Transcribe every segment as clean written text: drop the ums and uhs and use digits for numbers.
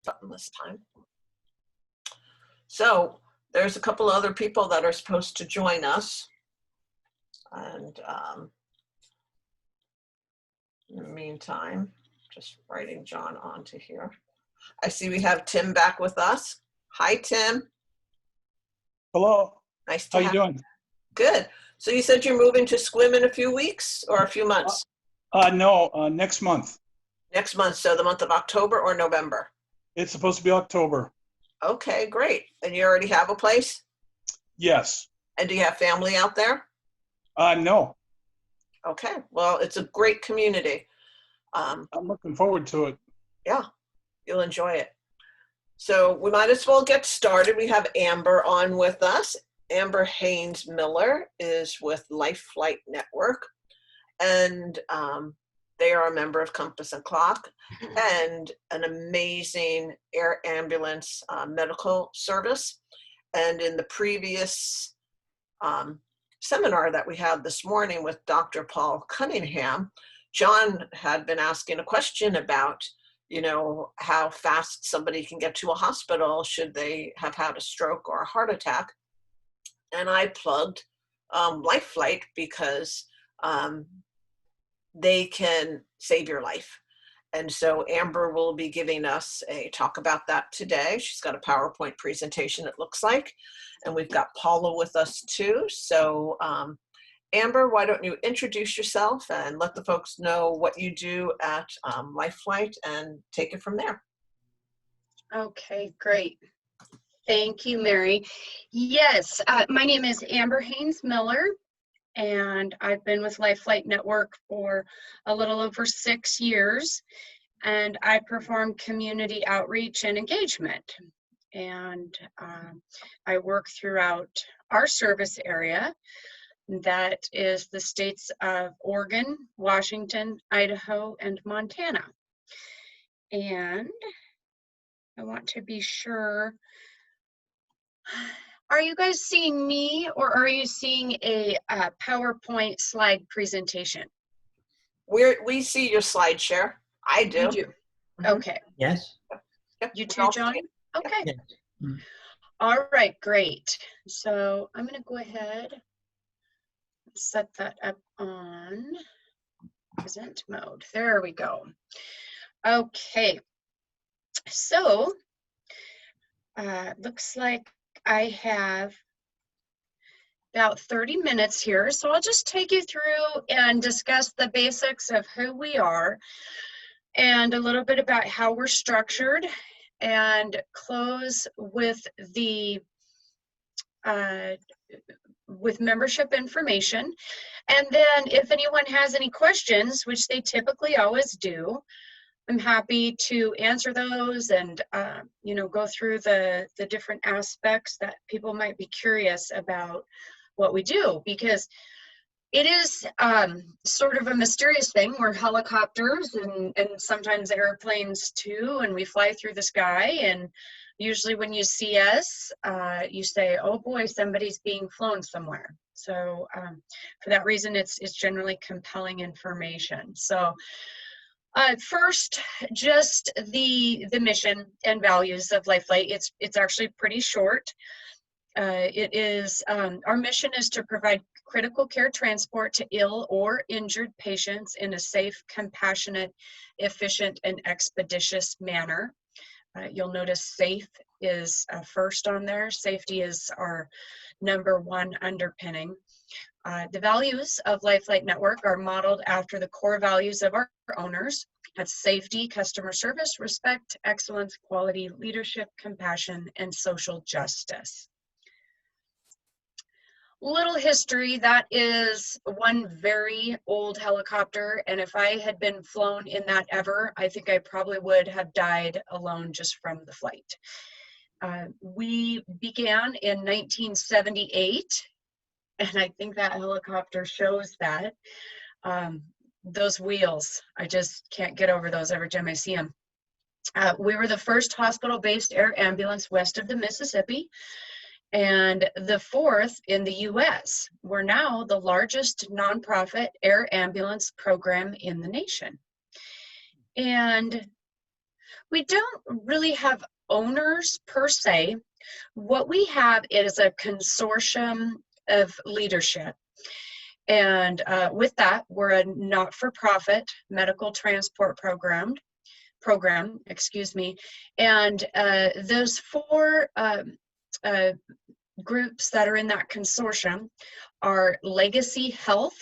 button this time. So there's a couple other people that are supposed to join us. And in the meantime, just writing John onto here. I see we have Tim back with us. Hi, Tim. Hello. Nice to How have you doing? Good. So you said you're moving to Squim in a few weeks or a few months? No, next month. Next month, so the month of October or November? It's supposed to be October. Okay, great. And you already have a place? Yes. And do you have family out there? No. Okay, well, it's a great community. I'm looking forward to it. Yeah, you'll enjoy it. So we might as well get started. We have Amber on with us. Amber Haynes Miller is with Life Flight Network, and they are a member of Compass and Clock and an amazing air ambulance medical service. And in the previous seminar that we had this morning with Dr. Paul Cunningham, John had been asking a question about, you know, how fast somebody can get to a hospital should they have had a stroke or a heart attack. And I plugged Life Flight because they can save your life. And so Amber will be giving us a talk about that today. She's got a PowerPoint presentation, it looks like. And we've got Paula with us too. So Amber, why don't you introduce yourself and let the folks know what you do at Life Flight and take it from there. Okay, great. Thank you, Mary. Yes, my name is Amber Haynes Miller, and I've been with Life Flight Network for a little over 6 years, and I perform community outreach and engagement. And I work throughout our service area. That is the states of Oregon, Washington, Idaho, and Montana. And I want to be sure, are you guys seeing me or are you seeing a PowerPoint slide presentation? We see your slide share. I do. You do? Okay. Yes. Yep, You too, John? Okay. Yes. Mm. All right, great. So I'm going to go ahead and set that up on present mode. There we go. Okay. So looks like I have about 30 minutes here. So I'll just take you through and discuss the basics of who we are and a little bit about how we're structured, and close with the with membership information. And then if anyone has any questions, which they typically always do, I'm happy to answer those and you know, go through the different aspects that people might be curious about what we do, because it is sort of a mysterious thing. We're helicopters and sometimes airplanes too, and we fly through the sky, and usually when you see us, you say, oh boy, somebody's being flown somewhere. So for that reason, it's generally compelling information. So first, just the mission and values of Life Flight. It's actually pretty short. It is our mission is to provide critical care transport to ill or injured patients in a safe, compassionate, efficient, and expeditious manner. You'll notice safe is first on there. Safety is our #1 underpinning. The values of Life Flight Network are modeled after the core values of our owners. That's safety, customer service, respect, excellence, quality, leadership, compassion, and social justice. Little history, that is one very old helicopter, and if I had been flown in that ever, I think I probably would have died alone just from the flight. We began in 1978, and I think that helicopter shows that. Those wheels, I just can't get over those every time I see them. We were the first hospital-based air ambulance west of the Mississippi, and the 4th in the US. We're now the largest nonprofit air ambulance program in the nation. And We don't really have owners per se. What we have is a consortium of leadership. And with that, we're a not-for-profit medical transport program, excuse me. And those four groups that are in that consortium are Legacy Health,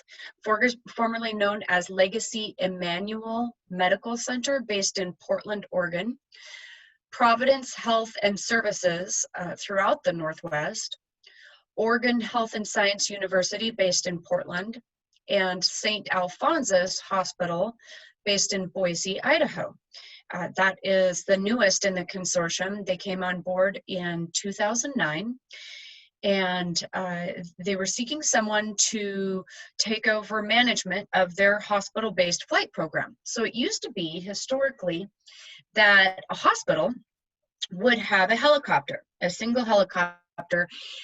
formerly known as Legacy Emmanuel Medical Center, based in Portland, Oregon, Providence Health and Services throughout the Northwest, Oregon Health and Science University, based in Portland, and St. Alphonsus Hospital, based in Boise, Idaho. That is the newest in the consortium. They came on board in 2009. And they were seeking someone to take over management of their hospital-based flight program. So it used to be historically that a hospital would have a helicopter, a single helicopter,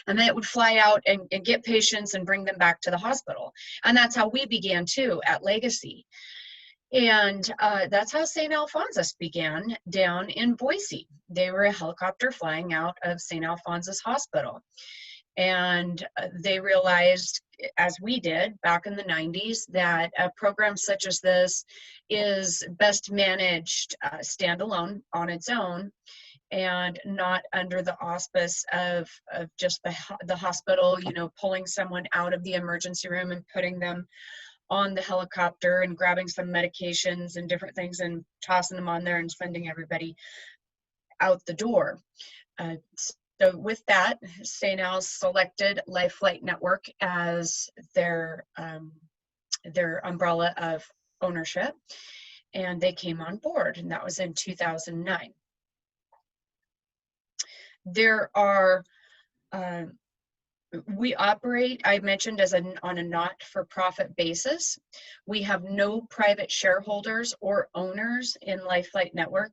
and then it would fly out and get patients and bring them back to the hospital. And that's how we began too at Legacy. And that's how St. Alphonsus began down in Boise. They were a helicopter flying out of St. Alphonsus Hospital. And they realized, as we did back in the 90s, that a program such as this is best managed standalone on its own and not under the auspice of just the hospital, you know, pulling someone out of the emergency room and putting them on the helicopter and grabbing some medications and different things and tossing them on there and sending everybody out the door. So with that, St. Al's selected Life Flight Network as their umbrella of ownership, and they came on board, and that was in 2009. There are, we operate, I mentioned, on a not-for-profit basis. We have no private shareholders or owners in Life Flight Network.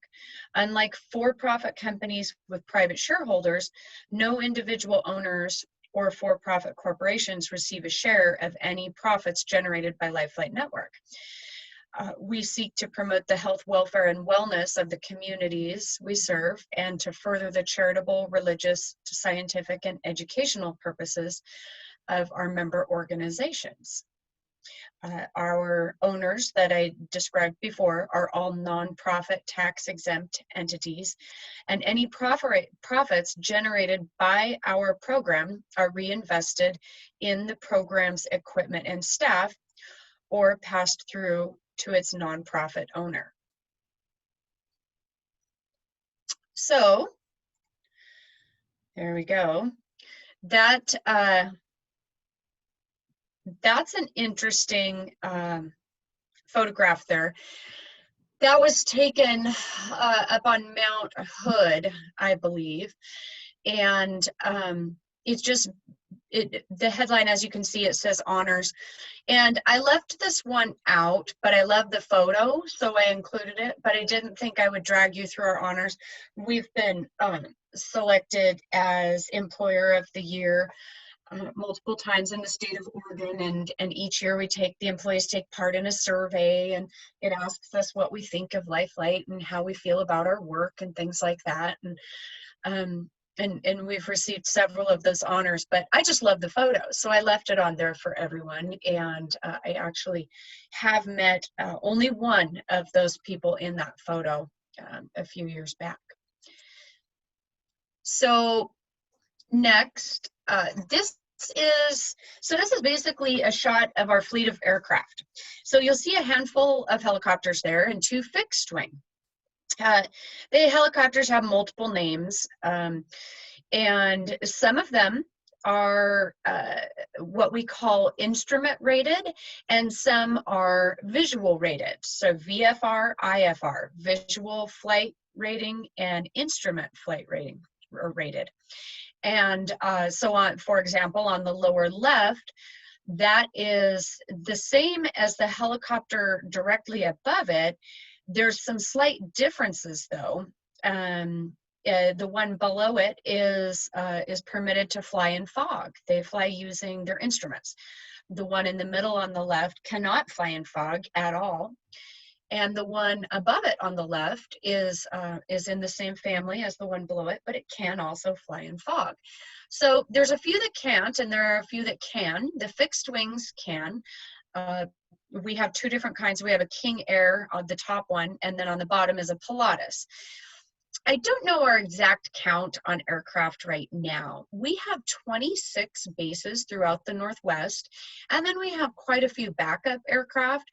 Unlike for-profit companies with private shareholders, no individual owners or for-profit corporations receive a share of any profits generated by Life Flight Network. We seek to promote the health, welfare, and wellness of the communities we serve and to further the charitable, religious, scientific, and educational purposes of our member organizations. Our owners that I described before are all nonprofit tax-exempt entities, and any profits generated by our program are reinvested in the program's equipment and staff or passed through to its nonprofit owner. So there we go. That's an interesting photograph there. That was taken up on Mount Hood, I believe, and it's just the headline, as you can see, it says honors. And I left this one out, but I love the photo, so I included it, but I didn't think I would drag you through our honors. We've been selected as Employer of the Year multiple times in the state of Oregon, and each year the employees take part in a survey, and it asks us what we think of Life Flight and how we feel about our work and things like that. And we've received several of those honors, but I just love the photo, so I left it on there for everyone. And I actually have met only one of those people in that photo a few years back. So next, this is basically a shot of our fleet of aircraft. So you'll see a handful of helicopters there and 2 fixed wing. The helicopters have multiple names, and some of them are what we call instrument rated, and some are visual rated. So VFR, IFR, visual flight rating, and instrument flight rating or rated. And so on, for example, on the lower left, that is the same as the helicopter directly above it. There's some slight differences though. The one below it is permitted to fly in fog. They fly using their instruments. The one in the middle on the left cannot fly in fog at all. and the one above it on the left is in the same family as the one below it, but it can also fly in fog. So there's a few that can't, and there are a few that can. The fixed wings can. We have two different kinds. We have a King Air on the top one, and then on the bottom is a Pilatus. I don't know our exact count on aircraft right now. We have 26 bases throughout the Northwest, and then we have quite a few backup aircraft.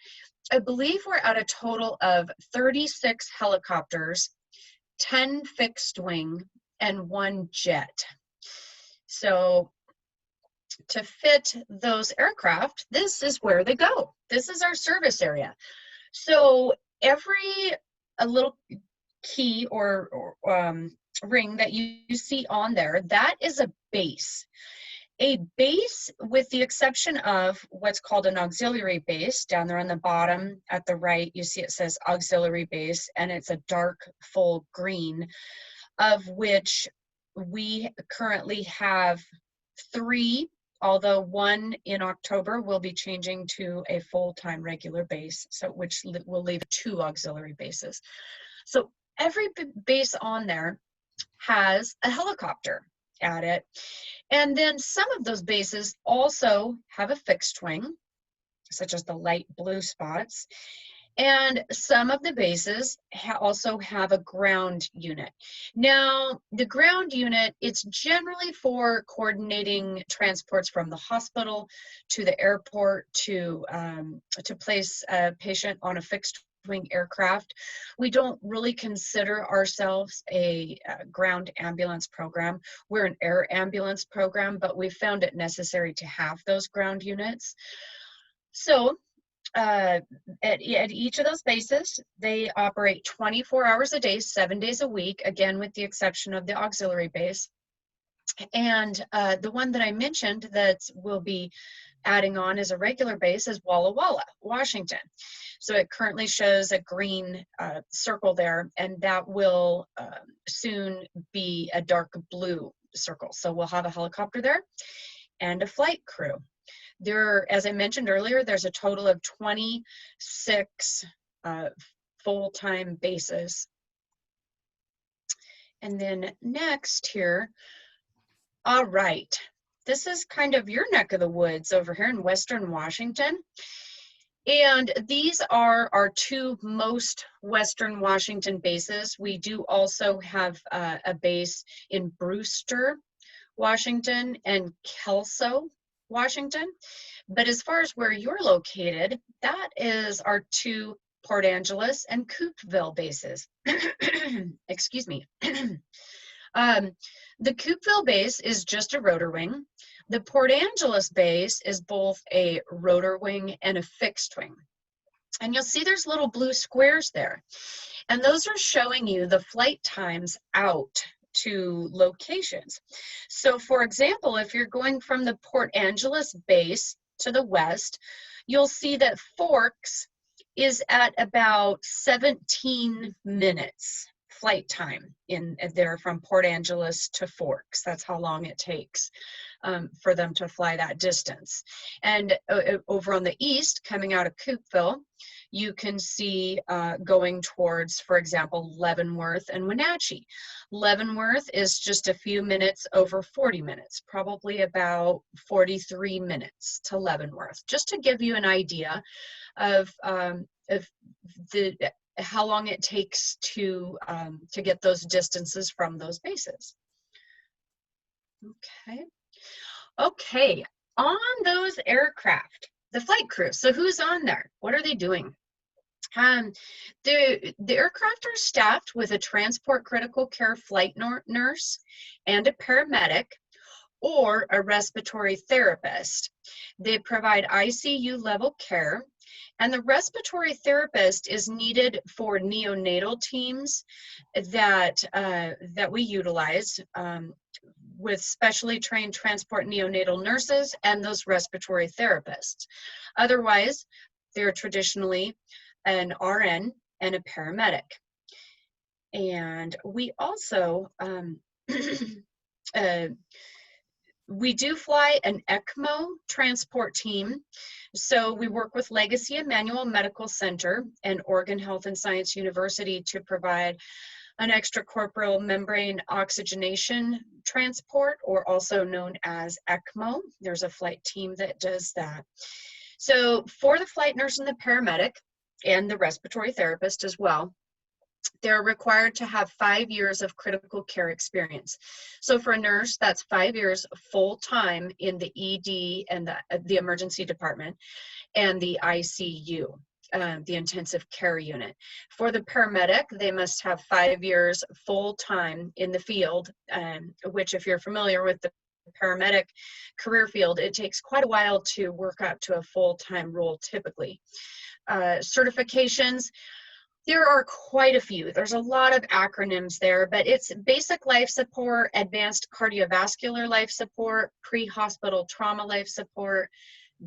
I believe we're at a total of 36 helicopters, 10 fixed wing, and 1 jet. So to fit those aircraft, this is where they go. This is our service area. So a little key or ring that you see on there, that is a base. A base, with the exception of what's called an auxiliary base, down there on the bottom at the right, you see it says auxiliary base, and it's a dark full green, of which we currently have 3, although one in October will be changing to a full-time regular base, so which will leave 2 auxiliary bases. So every base on there has a helicopter at it. And then some of those bases also have a fixed wing, such as the light blue spots. And some of the bases also have a ground unit. Now, the ground unit, it's generally for coordinating transports from the hospital to the airport to place a patient on a fixed wing aircraft. We don't really consider ourselves a ground ambulance program. We're an air ambulance program, but we found it necessary to have those ground units. So at each of those bases, they operate 24 hours a day, 7 days a week, again, with the exception of the auxiliary base. And the one that I mentioned that will be adding on as a regular base is Walla Walla, Washington. So it currently shows a green circle there, and that will soon be a dark blue circle. So we'll have a helicopter there and a flight crew. There, as I mentioned earlier, there's a total of 26 full-time bases. And then next here, all right, this is kind of your neck of the woods over here in Western Washington. And these are our 2 most Western Washington bases. We do also have a base in Brewster, Washington, and Kelso, Washington. But as far as where you're located, that is our 2 Port Angeles and Coopville bases. Excuse me. The Coopville base is just a rotor wing. The Port Angeles base is both a rotor wing and a fixed wing. And you'll see there's little blue squares there. And those are showing you the flight times out to locations. So for example, if you're going from the Port Angeles base to the west, you'll see that Forks is at about 17 minutes flight time in there from Port Angeles to Forks. That's how long it takes for them to fly that distance. And over on the east, coming out of Coopville, you can see going towards, for example, Leavenworth and Wenatchee. Leavenworth is just a few minutes over 40 minutes, probably about 43 minutes to Leavenworth, just to give you an idea of how long it takes to get those distances from those bases. Okay, on those aircraft, the flight crew. So who's on there? What are they doing? The aircraft are staffed with a transport critical care flight nurse and a paramedic or a respiratory therapist. They provide ICU level care, and the respiratory therapist is needed for neonatal teams that we utilize with specially trained transport neonatal nurses and those respiratory therapists. Otherwise, they're traditionally an RN and a paramedic. And we also We do fly an ECMO transport team. So we work with Legacy Emmanuel Medical Center and Oregon Health and Science University to provide an extracorporeal membrane oxygenation transport, or also known as ECMO. There's a flight team that does that. So for the flight nurse and the paramedic, and the respiratory therapist as well, they're required to have 5 years of critical care experience. So for a nurse, that's 5 years full-time in the ED and the emergency department and the ICU, the intensive care unit. For the paramedic, they must have 5 years full-time in the field, which, if you're familiar with the paramedic career field, it takes quite a while to work up to a full-time role typically. Certifications, there are quite a few. There's a lot of acronyms there, but it's basic life support, advanced cardiovascular life support, pre-hospital trauma life support,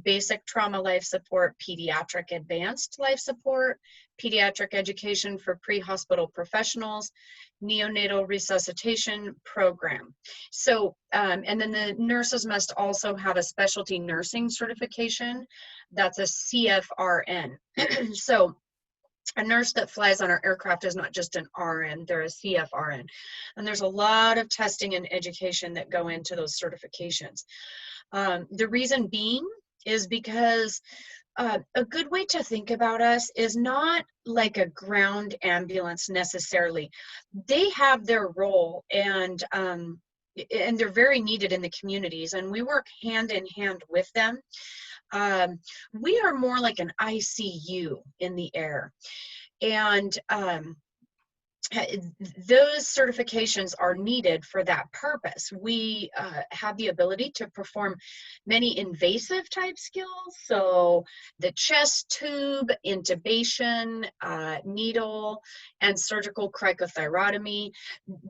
basic trauma life support, pediatric advanced life support, pediatric education for pre-hospital professionals, neonatal resuscitation program. So, and then the nurses must also have a specialty nursing certification. That's a CFRN. So a nurse that flies on our aircraft is not just an RN, they're a CFRN. And there's a lot of testing and education that go into those certifications. The reason being is because a good way to think about us is not like a ground ambulance necessarily. They have their role, and they're very needed in the communities, and we work hand in hand with them. We are more like an ICU in the air, and those certifications are needed for that purpose. We have the ability to perform many invasive type skills, so the chest tube, intubation, needle, and surgical cricothyrotomy.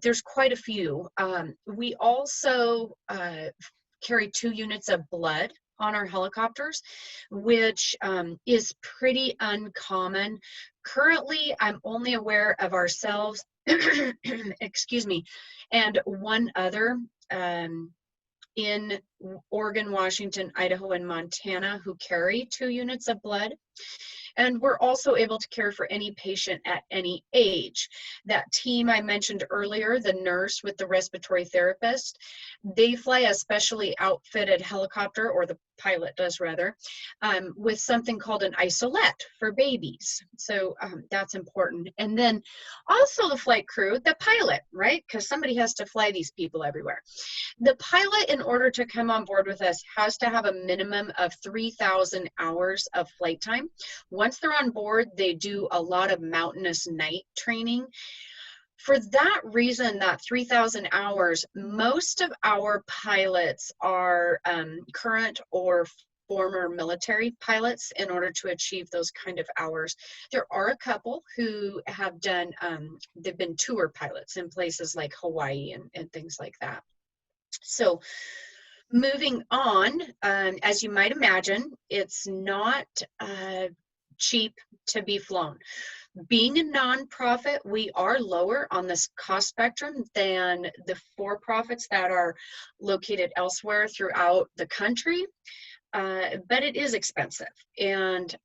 There's quite a few. We also carry 2 units of blood on our helicopters, which is pretty uncommon. Currently, I'm only aware of ourselves, excuse me, and one other in Oregon, Washington, Idaho, and Montana who carry 2 units of blood. And we're also able to care for any patient at any age. That team I mentioned earlier, the nurse with the respiratory therapist, they fly a specially outfitted helicopter, or the pilot does rather, with something called an isolette for babies. So that's important. And then also the flight crew, the pilot, right? Because somebody has to fly these people everywhere. The pilot, in order to come on board with us, has to have a minimum of 3,000 hours of flight time. Once they're on board, they do a lot of mountainous night training. For that reason, that 3,000 hours, most of our pilots are current or former military pilots in order to achieve those kind of hours. There are a couple who have done, they've been tour pilots in places like Hawaii and things like that. So moving on, as you might imagine, it's not cheap to be flown. Being a nonprofit, we are lower on this cost spectrum than the for-profits that are located elsewhere throughout the country, but it is expensive. And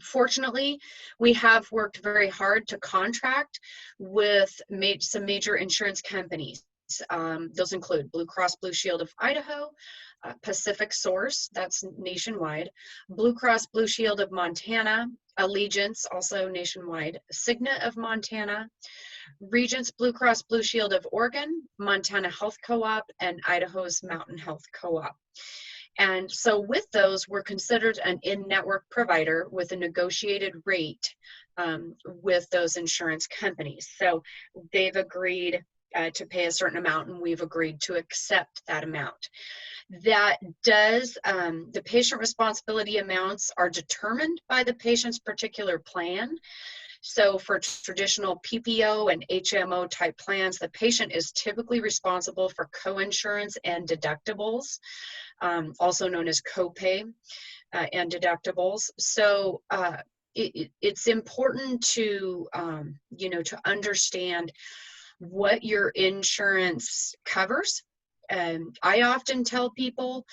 fortunately, we have worked very hard to contract with some major insurance companies. Those include Blue Cross Blue Shield of Idaho, Pacific Source, that's nationwide, Blue Cross Blue Shield of Montana, Allegiance, also nationwide, Cigna of Montana, Regents Blue Cross Blue Shield of Oregon, Montana Health Co-op, and Idaho's Mountain Health Co-op. And so with those, we're considered an in-network provider with a negotiated rate with those insurance companies. So they've agreed to pay a certain amount, and we've agreed to accept that amount. That does, the patient responsibility amounts are determined by the patient's particular plan. So for traditional PPO and HMO type plans, the patient is typically responsible for coinsurance and deductibles, also known as copay and deductibles. So it's important to, to understand what your insurance covers I often tell people,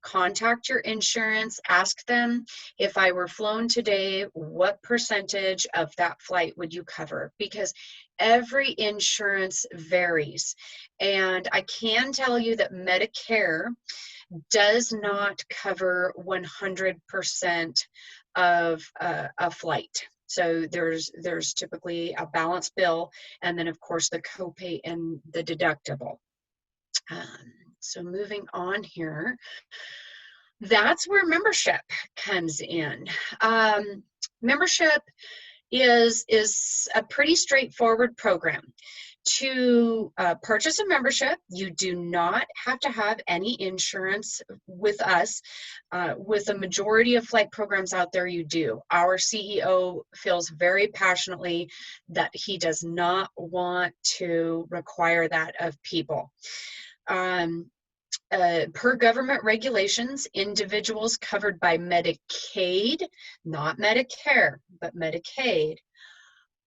contact your insurance, ask them, if I were flown today, what percentage of that flight would you cover? Because every insurance varies. And I can tell you that Medicare does not cover 100% of a flight. So there's typically a balance bill, and then of course the copay and the deductible. So moving on here, that's where membership comes in. Membership is a pretty straightforward program. To purchase a membership, you do not have to have any insurance with us. With the majority of flight programs out there, you do. Our CEO feels very passionately that he does not want to require that of people. Per government regulations, individuals covered by Medicaid, not Medicare, but Medicaid,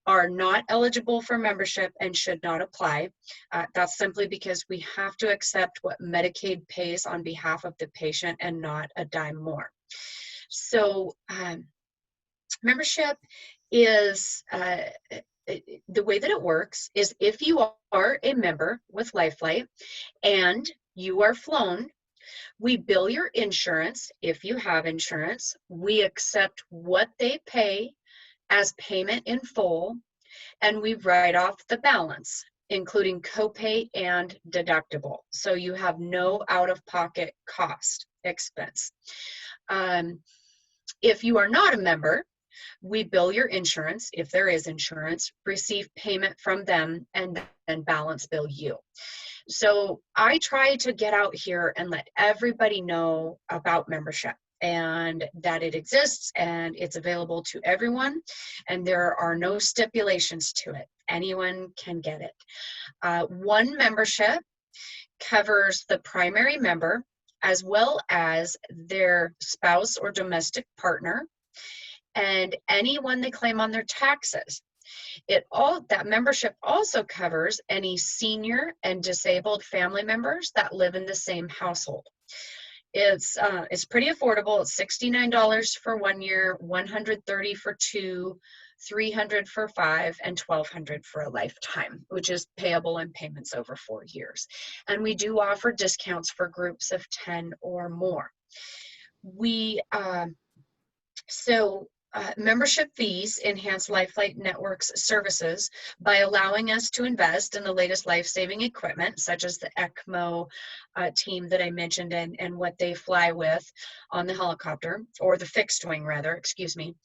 are not eligible for membership and should not apply. That's simply because we have to accept what Medicaid pays on behalf of the patient and not a dime more. So membership is, the way that it works is if you are a member with LifeFlight and you are flown, we bill your insurance if you have insurance. We accept what they pay as payment in full, and we write off the balance, including copay and deductible. So you have no out-of-pocket cost expense. If you are not a member, we bill your insurance, if there is insurance, receive payment from them, and then balance bill you. So I try to get out here and let everybody know about membership and that it exists and it's available to everyone, and there are no stipulations to it. Anyone can get it. One membership covers the primary member as well as their spouse or domestic partner and anyone they claim on their taxes. That membership also covers any senior and disabled family members that live in the same household. It's pretty affordable. It's $69 for 1 year, $130 for 2, $300 for 5, and $1,200 for a lifetime, which is payable in payments over 4 years. And we do offer discounts for groups of 10 or more. Membership fees enhance LifeFlight Network's services by allowing us to invest in the latest life-saving equipment, such as the ECMO team that I mentioned and what they fly with on the helicopter, or the fixed wing rather, excuse me.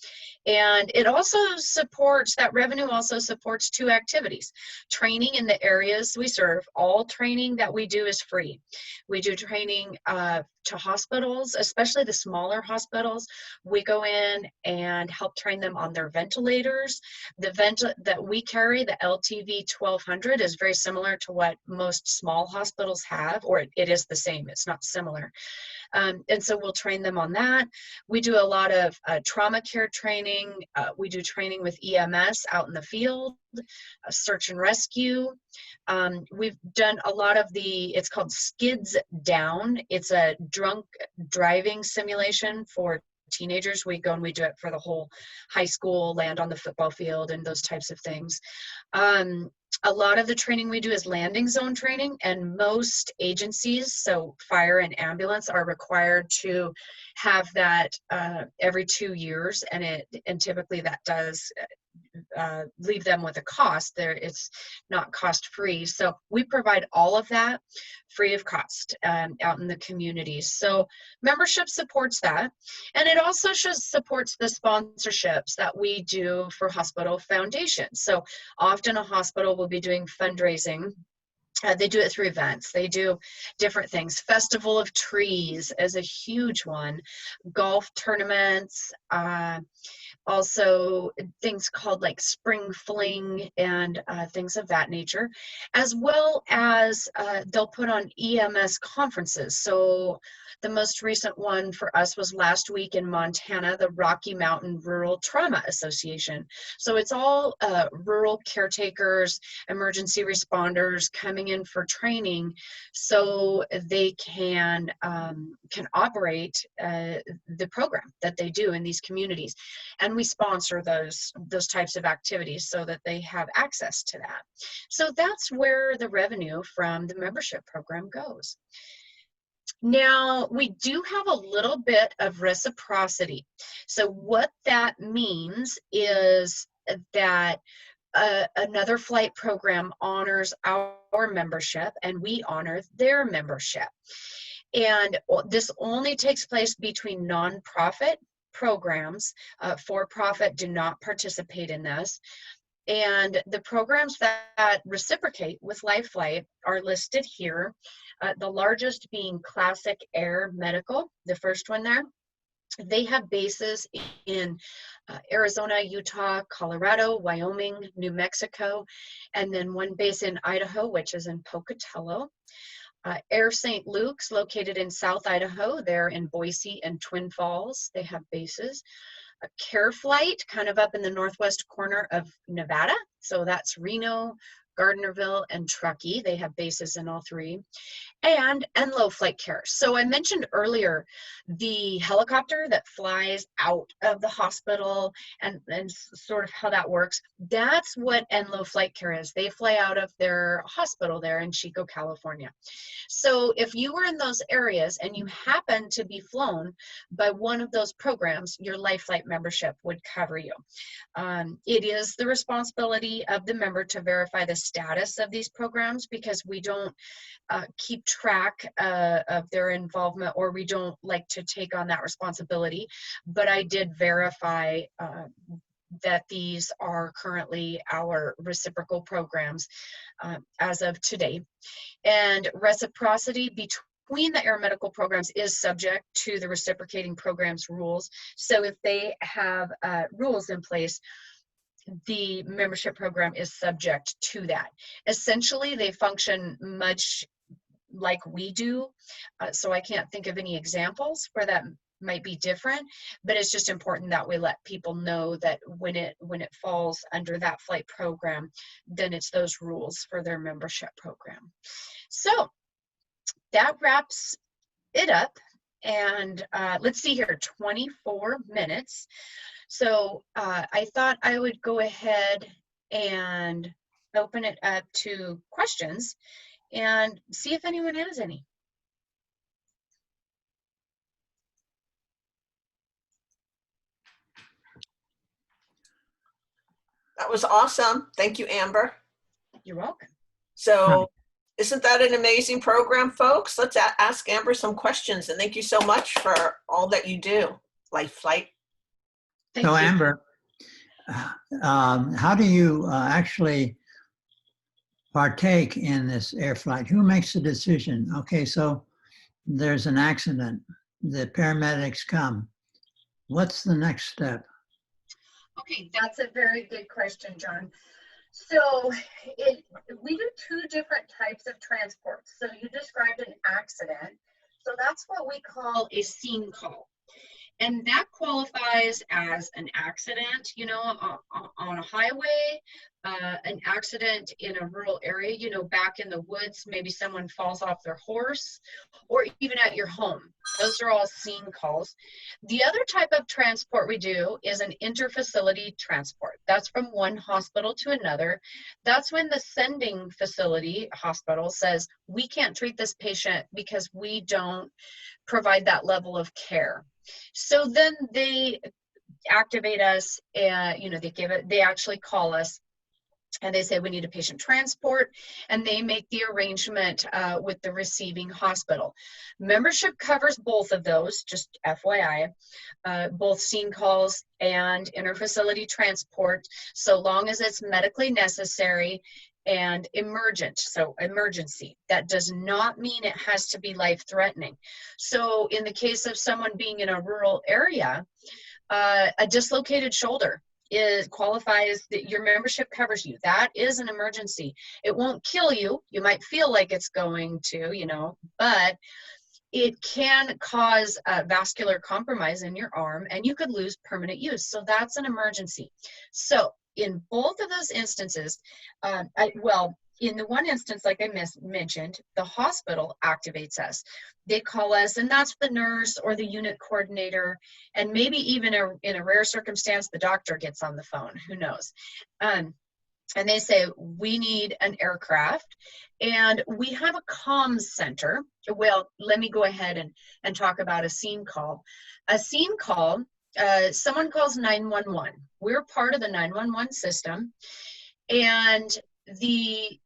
And it also supports, that revenue also supports 2 activities. Training in the areas we serve. All training that we do is free. We do training to hospitals, especially the smaller hospitals. We go in and help train them on their ventilators. The vent that we carry, the LTV 1200, is very similar to what most small hospitals have, or it is the same, it's not similar. And so we'll train them on that. We do a lot of trauma care training. We do training with EMS out in the field, search and rescue. We've done a lot of it's called Skids Down. It's a drunk driving simulation for teenagers. We go and we do it for the whole high school, land on the football field, and those types of things. A lot of the training we do is landing zone training, and most agencies, so fire and ambulance, are required to have that every 2 years, and typically that does leave them with a cost. It's not cost free. So we provide all of that free of cost out in the communities. So membership supports that. And it also supports the sponsorships that we do for hospital foundations. So often a hospital will be doing fundraising. They do it through events. They do different things. Festival of Trees is a huge one. Golf tournaments. also things called like spring fling and things of that nature, as well as they'll put on EMS conferences. So the most recent one for us was last week in Montana, the Rocky Mountain Rural Trauma Association. So it's all rural caretakers, emergency responders coming in for training so they can operate the program that they do in these communities. And we sponsor those types of activities so that they have access to that. So that's where the revenue from the membership program goes. Now, we do have a little bit of reciprocity. So what that means is that another flight program honors our membership and we honor their membership. And this only takes place between nonprofit programs. For-profit do not participate in this. And the programs that reciprocate with Life Flight are listed here. The largest being Classic Air Medical, the first one there. They have bases in Arizona, Utah, Colorado, Wyoming, New Mexico, and then one base in Idaho, which is in Pocatello. Air St. Luke's, located in South Idaho. They're in Boise and Twin Falls. They have bases. Care Flight, kind of up in the northwest corner of Nevada. So that's Reno, Gardnerville, and Truckee. They have bases in all three. And Enlow Flight Care. So I mentioned earlier the helicopter that flies out of the hospital and sort of how that works. That's what Enlow Flight Care is. They fly out of their hospital there in Chico, California. So if you were in those areas and you happen to be flown by one of those programs, your Life Flight membership would cover you. It is the responsibility of the member to verify the status of these programs, because we don't keep track of their involvement, or we don't like to take on that responsibility. But I did verify that these are currently our reciprocal programs as of today. And reciprocity between the air medical programs is subject to the reciprocating programs rules. So if they have rules in place, the membership program is subject to that. Essentially, they function much like we do. So I can't think of any examples where that might be different, but it's just important that we let people know that when it falls under that flight program, then it's those rules for their membership program. So that wraps it up. And let's see here, 24 minutes. So I thought I would go ahead and open it up to questions and see if anyone has any. That was awesome. Thank you, Amber. You're welcome. So isn't that an amazing program, folks? Let's ask Amber some questions. And thank you so much for all that you do, Life Flight. Thank So you. Amber, how do you actually partake in this air flight? Who makes the decision? Okay, so there's an accident. The paramedics come. What's the next step? Okay, that's a very good question, John. So we do two different types of transport. So you described an accident. So that's what we call a scene call. And that qualifies as an accident, you know, on a highway, an accident in a rural area, you know, back in the woods, maybe someone falls off their horse, or even at your home. Those are all scene calls. The other type of transport we do is an interfacility transport. That's from one hospital to another. That's when the sending facility, hospital, says, we can't treat this patient because we don't provide that level of care. So then they activate us, and you know, they actually call us and they say we need a patient transport, and they make the arrangement with the receiving hospital. Membership covers both of those, just FYI, both scene calls and interfacility transport, so long as it's medically necessary and emergent, so emergency. That does not mean it has to be life-threatening. So in the case of someone being in a rural area, A dislocated shoulder qualifies that your membership covers you. That is an emergency. It won't kill you. You might feel like it's going to, you know, but it can cause vascular compromise in your arm and you could lose permanent use. So that's an emergency. So in both of those instances, in the one instance, like I mentioned, the hospital activates us. They call us, and that's the nurse or the unit coordinator, and maybe even in a rare circumstance, the doctor gets on the phone, who knows. And they say, we need an aircraft, and we have a comms center. Well, let me go ahead and talk about a scene call. A scene call, someone calls 911. We're part of the 911 system, and the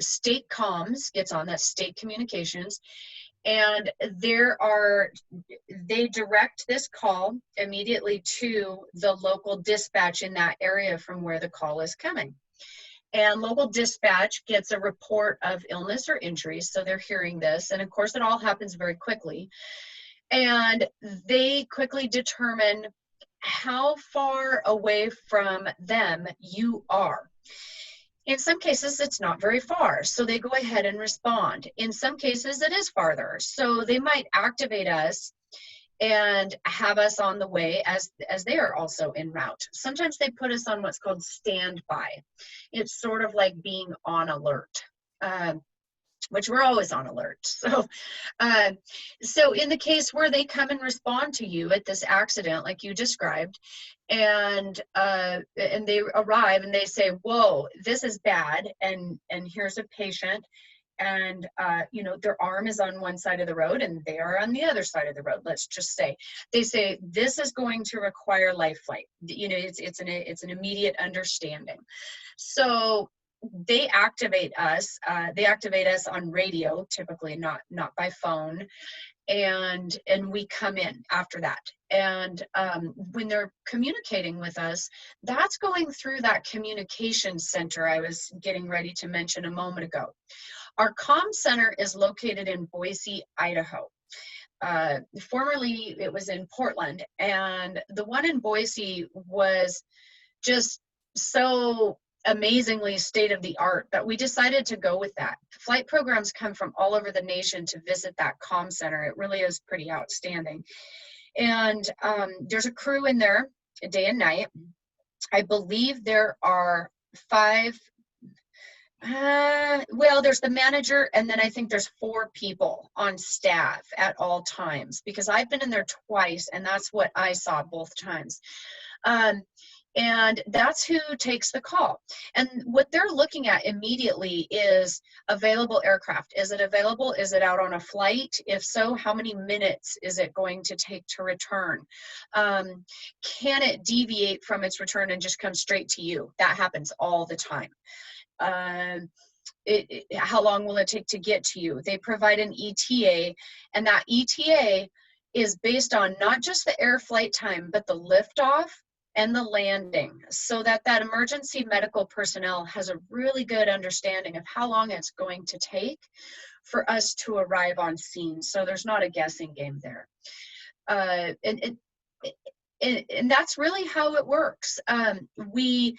state comms gets on, that state communications, and they direct this call immediately to the local dispatch in that area from where the call is coming. And local dispatch gets a report of illness or injury, so they're hearing this, and of course it all happens very quickly. And they quickly determine how far away from them you are. In some cases, it's not very far, so they go ahead and respond. In some cases, it is farther, so they might activate us and have us on the way as they are also en route. Sometimes they put us on what's called standby. It's sort of like being on alert, which we're always on alert. So in the case where they come and respond to you at this accident, like you described, and they arrive and they say, whoa, this is bad, and here's a patient, and you know, their arm is on one side of the road and they are on the other side of the road, let's just say. They say, this is going to require life flight. You know, it's an immediate understanding. So they activate us. They activate us on radio, typically, not by phone, and we come in after that. And when they're communicating with us, that's going through that communication center I was getting ready to mention a moment ago. Our comm center is located in Boise, Idaho. Formerly, it was in Portland, and the one in Boise was just so amazingly state-of-the-art that we decided to go with that. Flight programs come from all over the nation to visit that comm center. It really is pretty outstanding. And there's a crew in there day and night. I believe there are 5, there's the manager, and then I think there's 4 people on staff at all times, because I've been in there twice, and that's what I saw both times. And that's who takes the call. And what they're looking at immediately is available aircraft. Is it available? Is it out on a flight? If so, how many minutes is it going to take to return? Can it deviate from its return and just come straight to you? That happens all the time. How long will it take to get to you? They provide an ETA, and that ETA is based on not just the air flight time, but the liftoff and the landing, so that emergency medical personnel has a really good understanding of how long it's going to take for us to arrive on scene. So there's not a guessing game there. And that's really how it works. We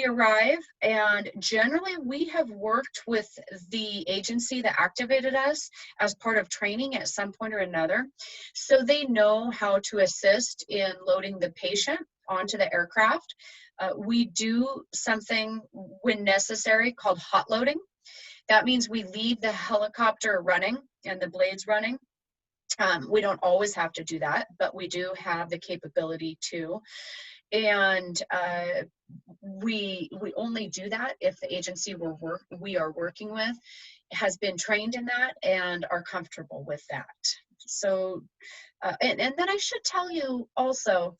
arrive, and generally we have worked with the agency that activated us as part of training at some point or another. So they know how to assist in loading the patient onto the aircraft. We do something when necessary called hot loading. That means we leave the helicopter running and the blades running. We don't always have to do that, but we do have the capability to. And we only do that if the agency we are working with has been trained in that and are comfortable with that. So, and then I should tell you also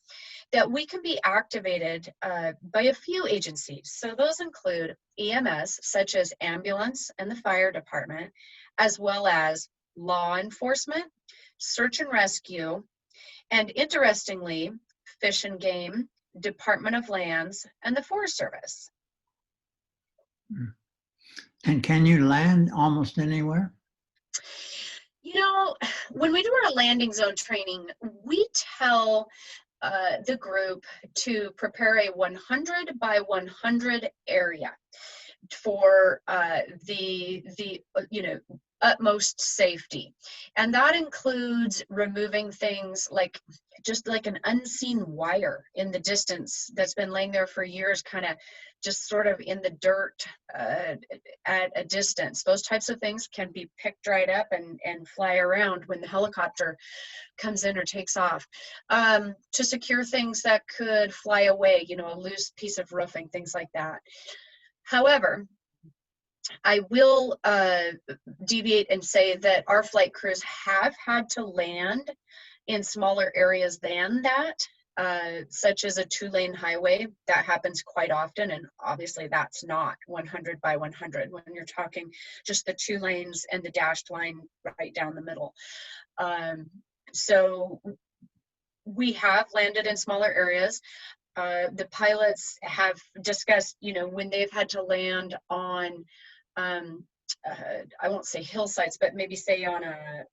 that we can be activated by a few agencies. So those include EMS, such as ambulance and the fire department, as well as law enforcement, search and rescue, and interestingly, Fish and Game, Department of Lands, and the Forest Service. And can you land almost anywhere? You know, when we do our landing zone training, we tell the group to prepare a 100 by 100 area for the utmost safety. And that includes removing things like just like an unseen wire in the distance that's been laying there for years, kind of just sort of in the dirt at a distance. Those types of things can be picked right up and fly around when the helicopter comes in or takes off. To secure things that could fly away, a loose piece of roofing, things like that. However, I will deviate and say that our flight crews have had to land in smaller areas than that, such as a 2-lane highway. That happens quite often, and obviously that's not 100 by 100 when you're talking just the 2 lanes and the dashed line right down the middle. So we have landed in smaller areas. The pilots have discussed, when they've had to land on I won't say hillsides, but maybe say on a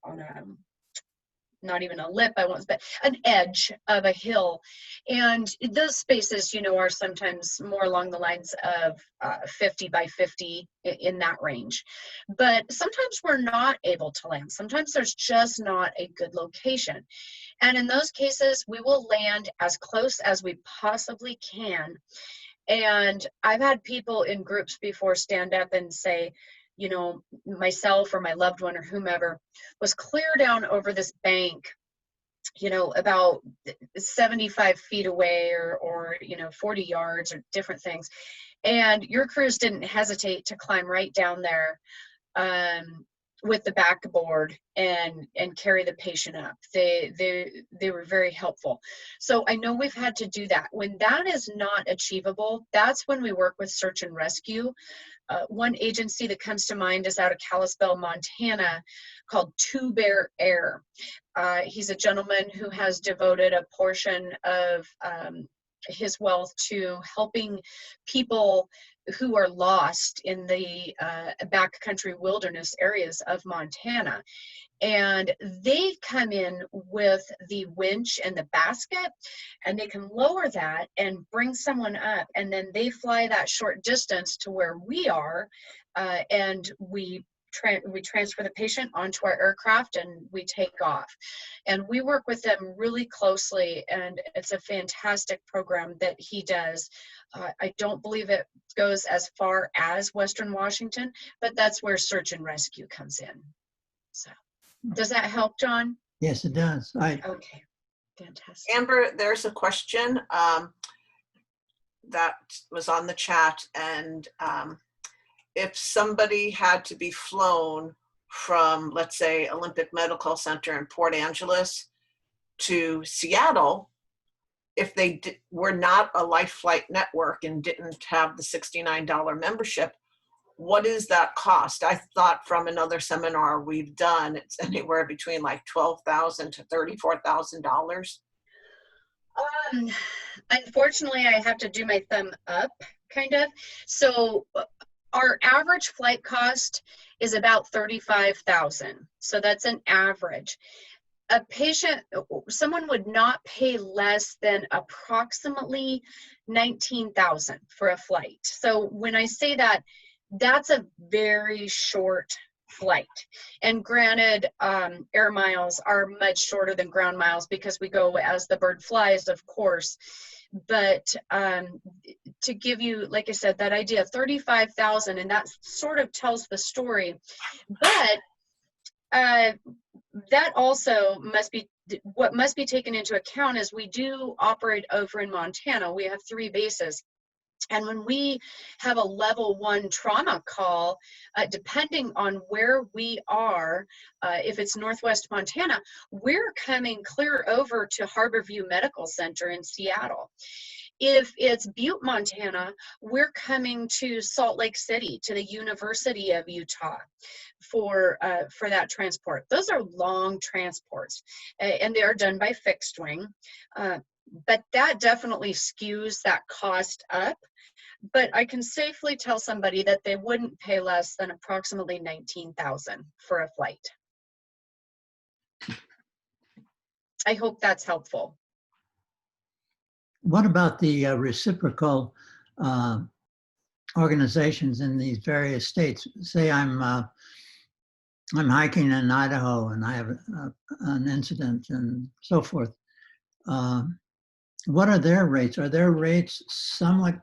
not even a lip, but an edge of a hill. And those spaces, are sometimes more along the lines of 50 by 50 in that range. But sometimes we're not able to land. Sometimes there's just not a good location. And in those cases, we will land as close as we possibly can. And I've had people in groups before stand up and say, myself or my loved one or whomever was clear down over this bank, about 75 feet away or 40 yards or different things. And your crews didn't hesitate to climb right down there with the backboard and carry the patient up. They were very helpful. So I know we've had to do that. When that is not achievable, that's when we work with search and rescue. One agency that comes to mind is out of Kalispell, Montana, called Two Bear Air. He's a gentleman who has devoted a portion of his wealth to helping people who are lost in the backcountry wilderness areas of Montana. And they come in with the winch and the basket, and they can lower that and bring someone up, and then they fly that short distance to where we are, and we transfer the patient onto our aircraft and we take off. And we work with them really closely, and it's a fantastic program that he does. I don't believe it goes as far as Western Washington, but that's where search and rescue comes in. So does that help, John? Yes, it does. Okay, fantastic. Amber, there's a question that was on the chat, and if somebody had to be flown from, let's say, Olympic Medical Center in Port Angeles to Seattle, if they were not a Life Flight network and didn't have the $69 membership, what is that cost? I thought from another seminar we've done, it's anywhere between like $12,000 to $34,000. Unfortunately, I have to do my thumb up, kind of. So our average flight cost is about $35,000. So that's an average. A patient, someone would not pay less than approximately $19,000 for a flight. So when I say that, that's a very short flight. And granted, air miles are much shorter than ground miles because we go as the bird flies, of course. But to give you, like I said, that idea, 35,000, and that sort of tells the story. But that also must be, what must be taken into account is we do operate over in Montana. We have 3 bases. And when we have a level 1 trauma call, depending on where we are, if it's Northwest Montana, we're coming clear over to Harborview Medical Center in Seattle. If it's Butte, Montana, we're coming to Salt Lake City, to the University of Utah for that transport. Those are long transports, and they are done by fixed wing. But that definitely skews that cost up. But I can safely tell somebody that they wouldn't pay less than approximately $19,000 for a flight. I hope that's helpful. what about the reciprocal organizations in these various states? Say I'm hiking in Idaho and I have an incident and so forth. What are their rates? Are their rates somewhat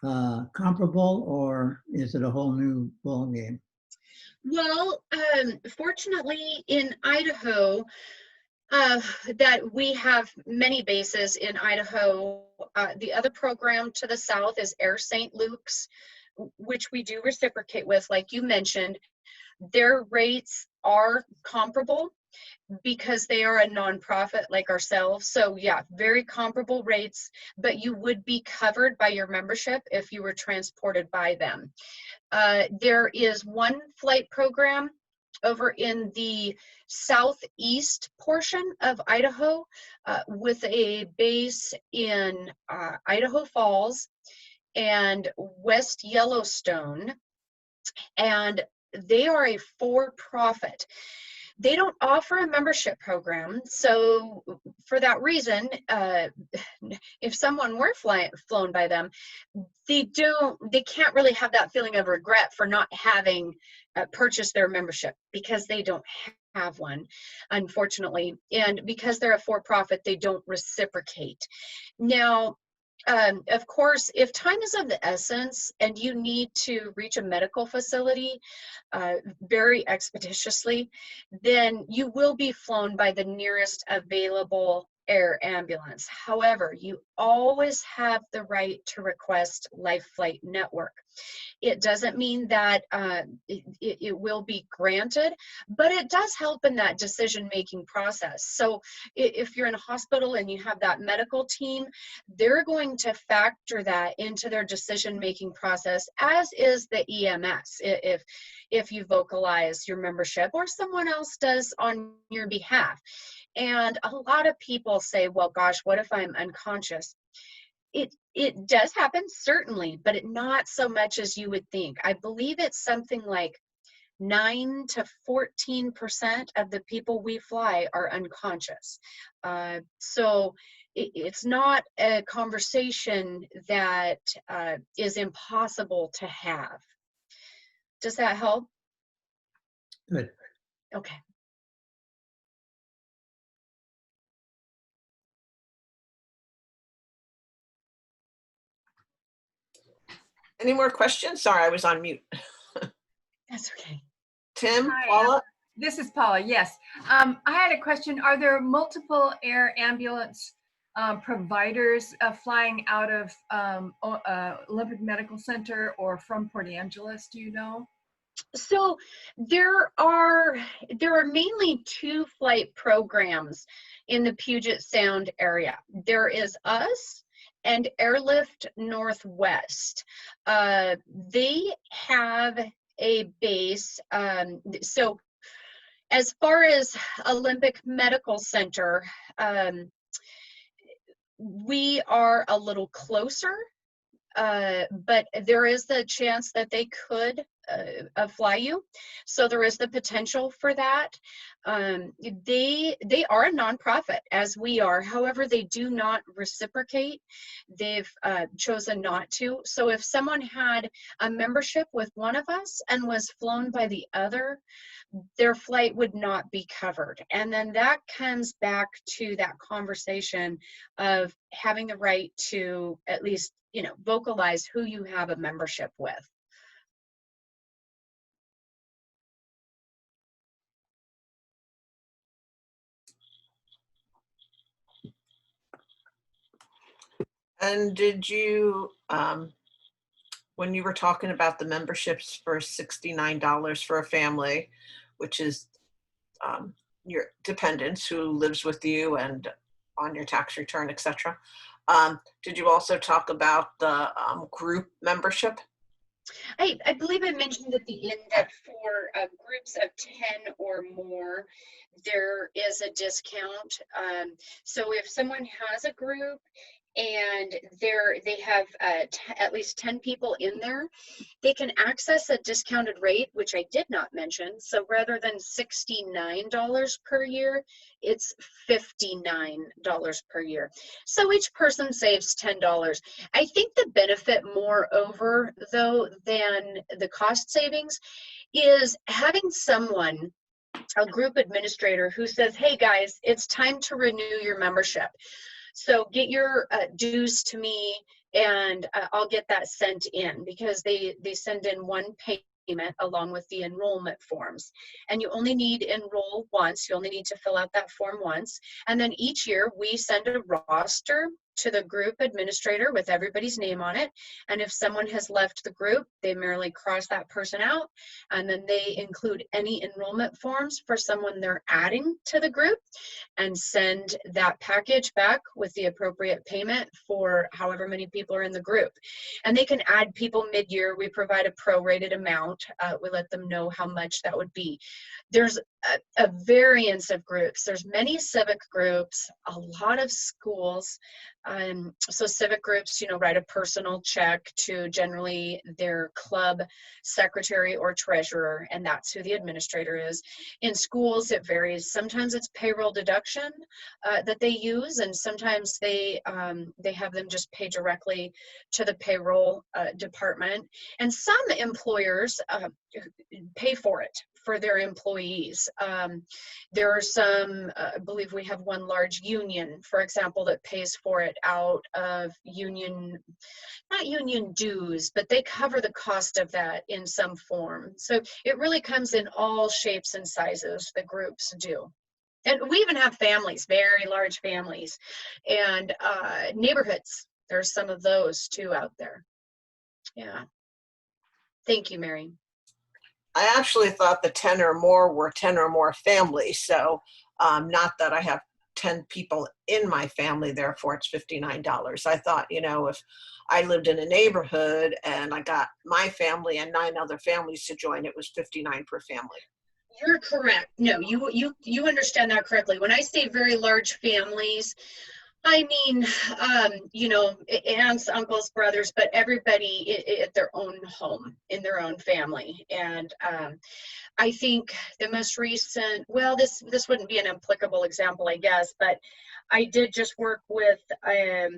comparable, or is it a whole new ballgame? Well, fortunately in Idaho, that we have many bases in Idaho. The other program to the south is Air St. Luke's, which we do reciprocate with, like you mentioned. Their rates are comparable because they are a nonprofit like ourselves. So yeah, very comparable rates, but you would be covered by your membership if you were transported by them. There is one flight program over in the southeast portion of Idaho with a base in Idaho Falls and West Yellowstone, and they are a for-profit. They don't offer a membership program, so for that reason, if someone were flown by them, they can't really have that feeling of regret for not having purchased their membership, because they don't have one, unfortunately. And because they're a for-profit, they don't reciprocate. Now, of course, if time is of the essence and you need to reach a medical facility very expeditiously, then you will be flown by the nearest available air ambulance. However, you always have the right to request Life Flight Network. It doesn't mean that it will be granted, but it does help in that decision-making process. So if you're in a hospital and you have that medical team, they're going to factor that into their decision-making process, as is the EMS, if you vocalize your membership or someone else does on your behalf. And a lot of people say, well, gosh, what if I'm unconscious? It does happen, certainly, but not so much as you would think. I believe it's something like 9 to 14% of the people we fly are unconscious. So it's not a conversation that is impossible to have. Does that help? Good. Okay. Any more questions? Sorry, I was on mute. That's okay. Tim, Hi, Paula? This is Paula, yes. I had a question. Are there multiple air ambulance providers flying out of Olympic Medical Center or from Port Angeles, do you know? So there are mainly two flight programs in the Puget Sound area. There is us and Airlift Northwest. They have a base. So as far as Olympic Medical Center, we are a little closer, but there is the chance that they could fly you. So there is the potential for that. They are a nonprofit, as we are. However, they do not reciprocate. They've chosen not to. So if someone had a membership with one of us and was flown by the other, their flight would not be covered. And then that comes back to that conversation of having the right to at least, vocalize who you have a membership with. And did you, when you were talking about the memberships for $69 for a family, which is your dependents who lives with you and on your tax return, etc., did you also talk about the group membership? I believe I mentioned at the end that for groups of 10 or more, there is a discount. So if someone has a group and they have at least 10 people in there. They can access a discounted rate, which I did not mention. So rather than $69 per year, it's $59 per year. So each person saves $10. I think the benefit moreover, though, than the cost savings is having someone, a group administrator, who says, hey guys, it's time to renew your membership. So get your dues to me, and I'll get that sent in, because they send in one payment along with the enrollment forms. And you only need to enroll once. You only need to fill out that form once. And then each year we send a roster to the group administrator with everybody's name on it. And if someone has left the group, they merely cross that person out, and then they include any enrollment forms for someone they're adding to the group, and send that package back with the appropriate payment for however many people are in the group. And they can add people mid-year. We provide a prorated amount. We let them know how much that would be. There's a variance of groups. There's many civic groups, a lot of schools. So civic groups, write a personal check to generally their club secretary or treasurer, and that's who the administrator is. In schools, it varies. Sometimes it's payroll deduction that they use, and sometimes they have them just pay directly to the payroll department. And some employers pay for it for their employees. There are some, I believe we have one large union, for example, that pays for it out of union, not union dues, but they cover the cost of that in some form. So it really comes in all shapes and sizes, the groups do. And we even have families, very large families, and neighborhoods. There's some of those too out there. Yeah. Thank you, Mary. I actually thought the 10 or more were 10 or more families. So not that I have 10 people in my family, therefore it's $59. I thought, if I lived in a neighborhood and I got my family and 9 other families to join, it was $59 per family. You're correct. No, you understand that correctly. When I say very large families, I mean, aunts, uncles, brothers, but everybody at their own home, in their own family. And I think the most recent, well, this wouldn't be an applicable example, I guess, but I did just work with a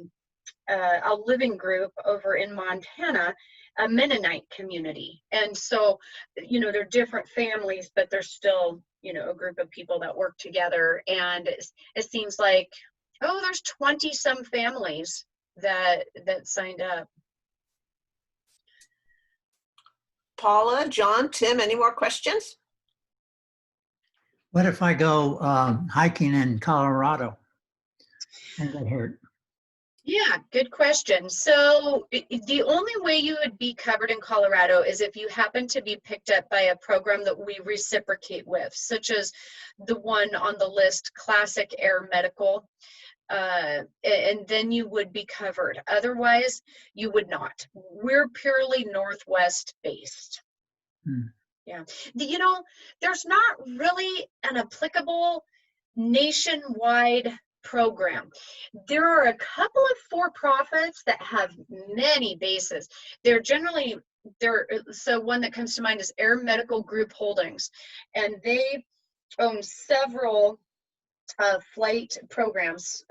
living group over in Montana, a Mennonite community. And so, they're different families, but they're still, a group of people that work together. And it seems like, there's 20 some families that signed up. Paula, John, Tim, any more questions? What if I go hiking in Colorado and get hurt? Yeah, good question. So the only way you would be covered in Colorado is if you happen to be picked up by a program that we reciprocate with, such as the one on the list, Classic Air Medical. And then you would be covered. Otherwise, you would not. We're purely Northwest based. Yeah. There's not really an applicable nationwide program. There are a couple of for-profits that have many bases. So one that comes to mind is Air Medical Group Holdings, and they own several flight programs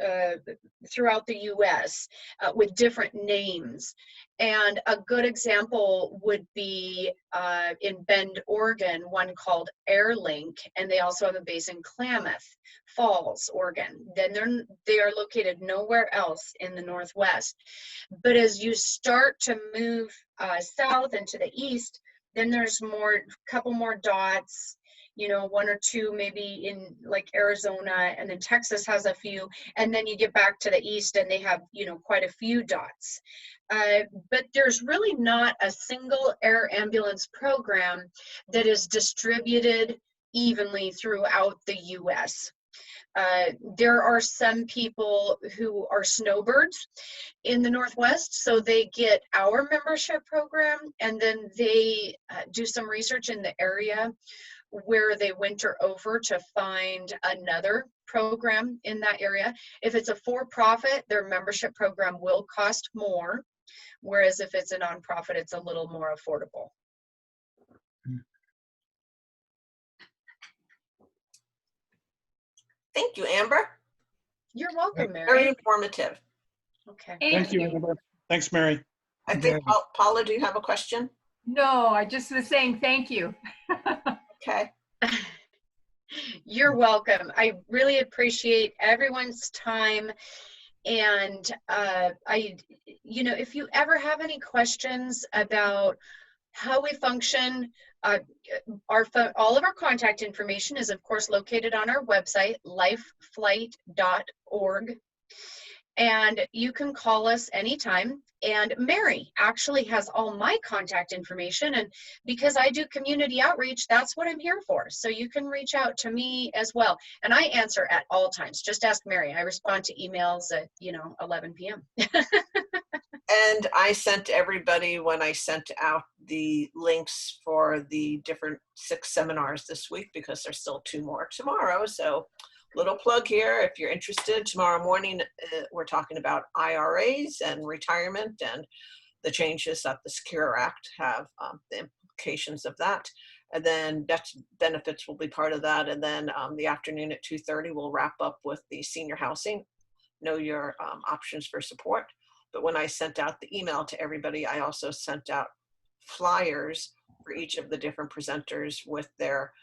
throughout the U.S. With different names. And a good example would be in Bend, Oregon, one called Airlink, and they also have a base in Klamath Falls, Oregon. Then they are located nowhere else in the Northwest. But as you start to move south and to the east, then there's a couple more dots, 1 or 2 maybe in like Arizona, and then Texas has a few, and then you get back to the east and they have, quite a few dots. But there's really not a single air ambulance program that is distributed evenly throughout the U.S. There are some people who are snowbirds in the Northwest, so they get our membership program, and then they do some research in the area where they winter over to find another program in that area. If it's a for-profit, their membership program will cost more, whereas if it's a nonprofit, it's a little more affordable. Thank you, Amber. You're welcome, Very Mary. informative. Okay. Thank you, Amber. Thanks, Mary. I think, Very. Paula, do you have a question? No, I just was saying thank you. Okay. You're welcome. I really appreciate everyone's time. And if you ever have any questions about how we function, all of our contact information is of course located on our website, lifeflight.org. And you can call us anytime. And Mary actually has all my contact information. And because I do community outreach, that's what I'm here for. So you can reach out to me as well. And I answer at all times. Just ask Mary. I respond to emails at, 11 p.m. And I sent everybody, when I sent out the links for the different 6 seminars this week, because there's still 2 more tomorrow. So little plug here, if you're interested, tomorrow morning, we're talking about IRAs and retirement and the changes that the Secure Act have, the implications of that. And then death benefits will be part of that. And then the afternoon at 2:30, we'll wrap up with the senior housing, know your options for support. But when I sent out the email to everybody, I also sent out flyers for each of the different presenters with their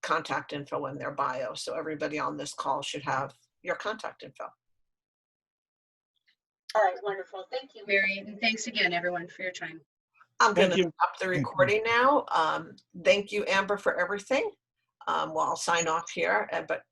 contact info in their bio. So everybody on this call should have your contact info. All right, wonderful. Thank you, Mary. And thanks again, everyone, for your time. I'm going Thank to you. stop the you. recording now. Thank you, Amber, for everything. Well, I'll sign off here, but